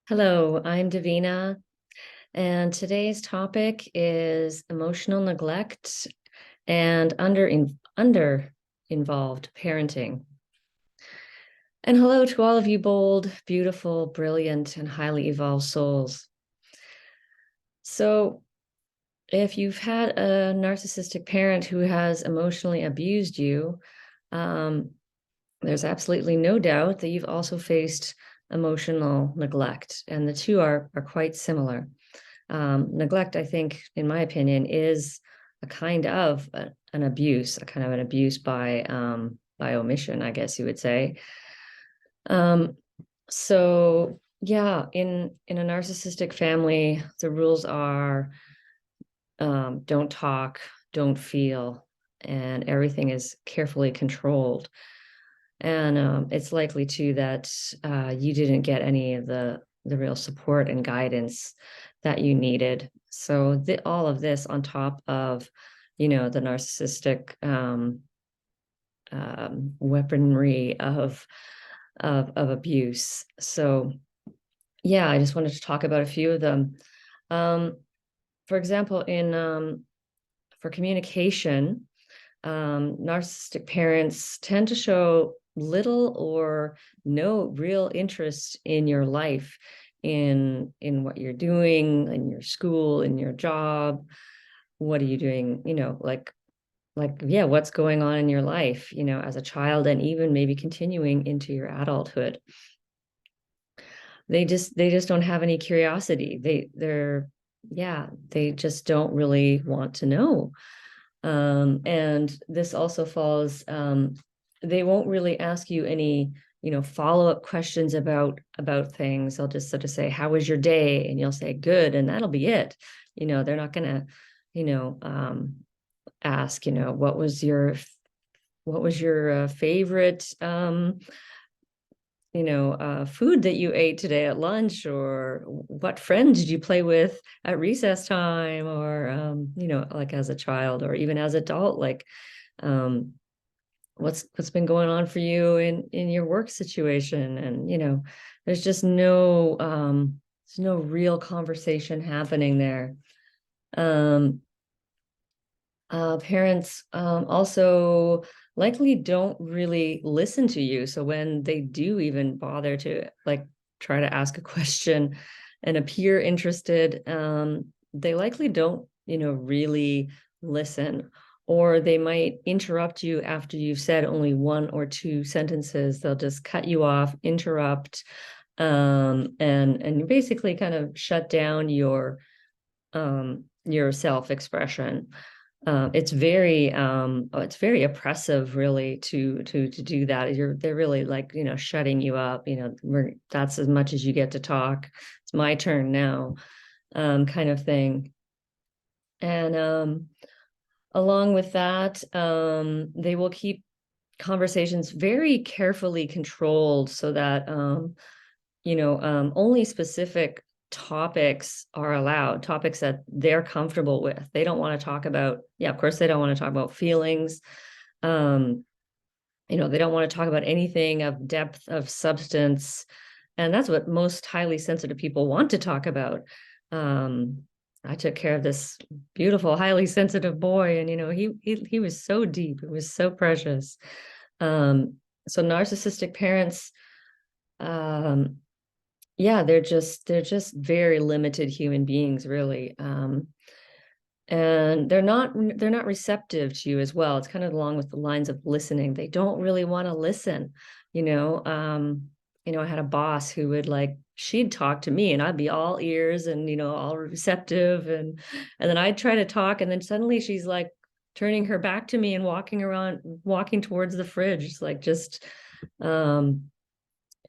Hello, I'm Davina, and today's topic is emotional neglect and under involved parenting. And hello to all of you bold, beautiful, brilliant, and highly evolved souls. So, if you've had a narcissistic parent who has emotionally abused you, um, there's absolutely no doubt that you've also faced emotional neglect, and the two are quite similar. Neglect, I think, in my opinion, is a kind of an abuse, a kind of an abuse by omission, I guess you would say. Um, so yeah, in a narcissistic family, the rules are don't talk, don't feel, and everything is carefully controlled. And it's likely too that you didn't get any of the real support and guidance that you needed. So all of this on top of, the narcissistic weaponry of abuse. So yeah, I just wanted to talk about a few of them. For example, in for communication, narcissistic parents tend to show little or no real interest in your life, in what you're doing, in your school, in your job. What are you doing? Yeah, what's going on in your life, as a child, and even maybe continuing into your adulthood. They just don't have any curiosity. They just don't really want to know. And this also falls, they won't really ask you any, follow-up questions about things. They'll just sort of say, how was your day? And you'll say, good, and that'll be it. They're not gonna, ask, what was your favorite food that you ate today at lunch, or what friends did you play with at recess time, or, like as a child or even as adult, like, um, what's been going on for you in your work situation. And, there's just there's no real conversation happening there. Um, Parents also likely don't really listen to you. So when they do even bother to like try to ask a question and appear interested, they likely don't, really listen, or they might interrupt you after you've said only one or two sentences. They'll just cut you off, interrupt, and basically kind of shut down your self-expression. It's very oppressive, really, to do that. They're really like, shutting you up. That's as much as you get to talk. It's my turn now, kind of thing. And along with that, they will keep conversations very carefully controlled so that only specific topics are allowed, topics that they're comfortable with. They don't want to talk about, yeah, of course, they don't want to talk about feelings. They don't want to talk about anything of depth, of substance. And that's what most highly sensitive people want to talk about. I took care of this beautiful, highly sensitive boy, and he was so deep. It was so precious. So narcissistic parents, yeah, they're just very limited human beings, really. And they're not receptive to you as well. It's kind of along with the lines of listening. They don't really want to listen. I had a boss who would, like, she'd talk to me and I'd be all ears and, all receptive, and then I'd try to talk, and then suddenly she's like turning her back to me and walking towards the fridge. It's like, just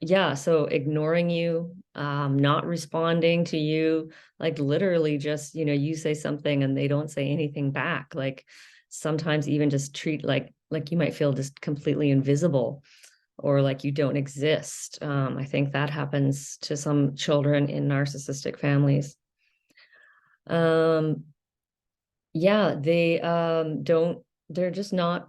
yeah, so ignoring you, not responding to you, like literally just, you say something and they don't say anything back. Like sometimes even just treat like you might feel just completely invisible, or like you don't exist. I think that happens to some children in narcissistic families. Yeah, they're just not,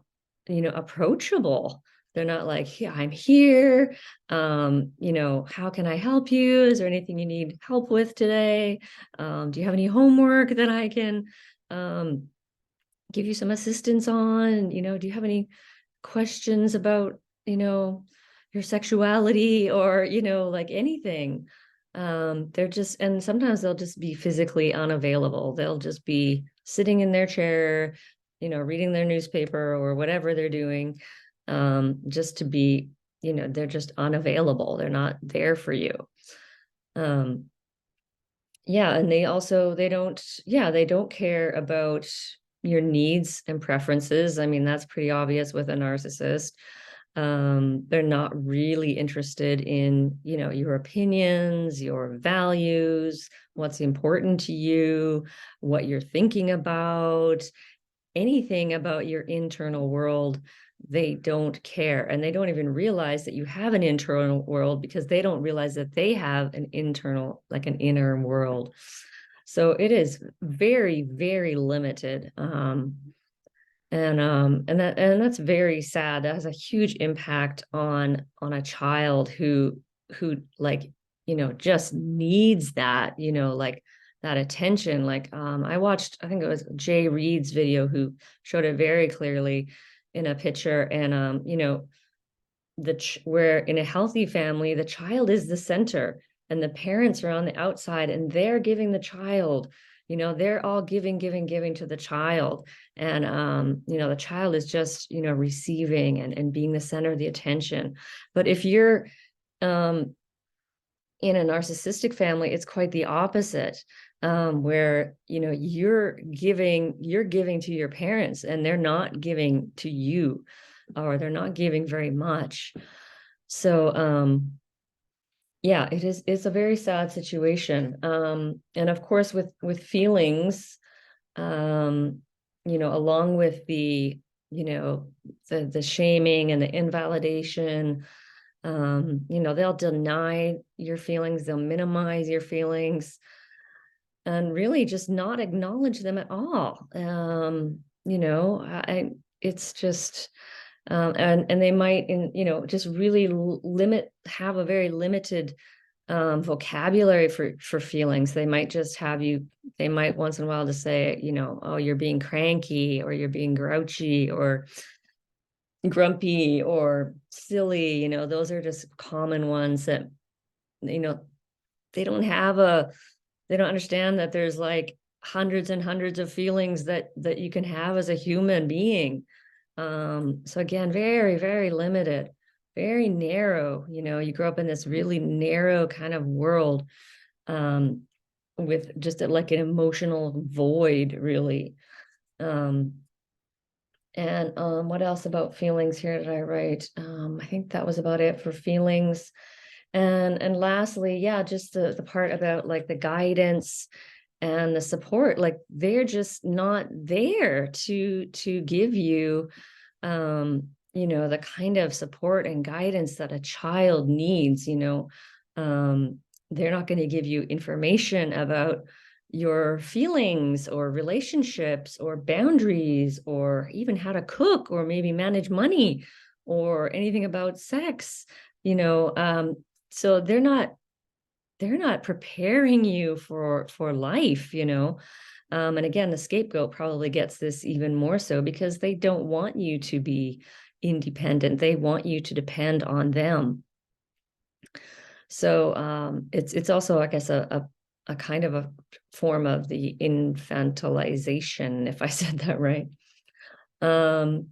approachable. They're not like, yeah, I'm here. How can I help you? Is there anything you need help with today? Do you have any homework that I can give you some assistance on? Do you have any questions about, your sexuality or, like anything? They're just, and sometimes they'll just be physically unavailable. They'll just be sitting in their chair, reading their newspaper or whatever they're doing, just to be, they're just unavailable. They're not there for you. Um, yeah, and they don't care about your needs and preferences. I mean, that's pretty obvious with a narcissist. They're not really interested in, your opinions, your values, what's important to you, what you're thinking about, anything about your internal world. They don't care, and they don't even realize that you have an internal world, because they don't realize that they have an internal, like an inner world. So it is very, very limited. And that's very sad. That has a huge impact on a child who like, just needs that, like that attention. Like, I watched, I think it was Jay Reed's video, who showed it very clearly in a picture. And where in a healthy family, the child is the center and the parents are on the outside, and they're giving the child, they're all giving to the child. And the child is just, receiving and being the center of the attention. But if you're um in a narcissistic family, it's quite the opposite, where, you're giving to your parents, and they're not giving to you, or they're not giving very much. So yeah, it's a very sad situation. And of course, with feelings, along with the shaming and the invalidation, they'll deny your feelings, they'll minimize your feelings, and really just not acknowledge them at all. It's just, and they might, just really have a very limited vocabulary for feelings. They might just they might once in a while just say, oh, you're being cranky, or you're being grouchy, or grumpy, or silly. Those are just common ones that, you know, they don't have they don't understand that there's like hundreds and hundreds of feelings that you can have as a human being. So again, very, very limited, very narrow. You grow up in this really narrow kind of world, with just like an emotional void, really. And what else about feelings here did I write? I think that was about it for feelings. And lastly, yeah, just the part about like the guidance and the support. Like, they're just not there to give you the kind of support and guidance that a child needs. They're not going to give you information about your feelings or relationships or boundaries, or even how to cook, or maybe manage money, or anything about sex. So they're not preparing you for life. And again, the scapegoat probably gets this even more so, because they don't want you to be independent. They want you to depend on them. So it's also, I guess, a kind of a form of the infantilization, if I said that right. And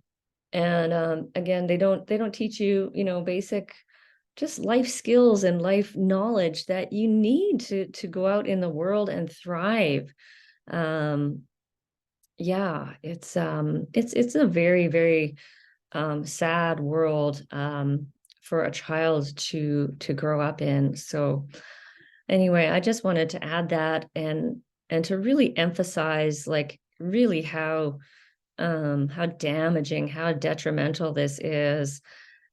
again, they don't teach you, basic just life skills and life knowledge that you need to go out in the world and thrive. Yeah, it's a very, very sad world for a child to grow up in. So anyway, I just wanted to add that, and to really emphasize, like, really how damaging, how detrimental this is,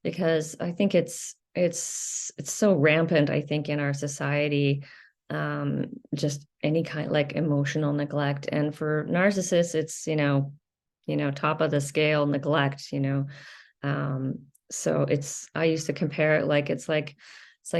because I think it's so rampant, I think, in our society. Just any kind, like, emotional neglect. And for narcissists, it's, top of the scale neglect. So I used to compare it like it's like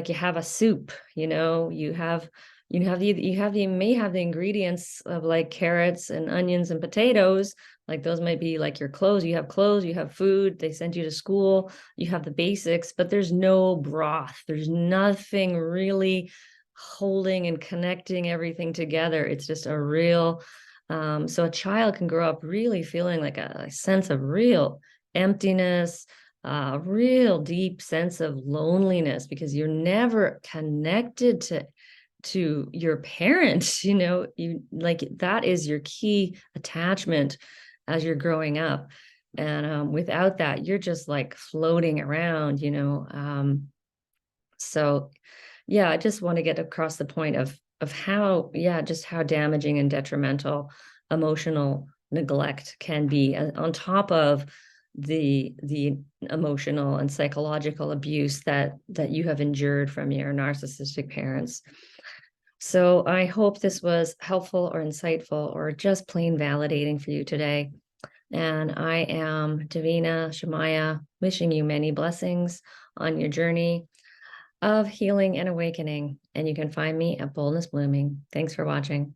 you have a soup, you may have the ingredients of like carrots and onions and potatoes. Like those might be like your clothes. You have clothes, you have food, they send you to school, you have the basics, but there's no broth. There's nothing really holding and connecting everything together. It's just a real so a child can grow up really feeling like a sense of real emptiness, a real deep sense of loneliness because you're never connected to your parents. You like that is your key attachment as you're growing up. And without that, you're just like floating around. So yeah, I just want to get across the point of how, yeah, just how damaging and detrimental emotional neglect can be, on top of the emotional and psychological abuse that you have endured from your narcissistic parents. So I hope this was helpful or insightful or just plain validating for you today. And I am Davina Shemaya, wishing you many blessings on your journey of healing and awakening. And you can find me at Boldness Blooming. Thanks for watching.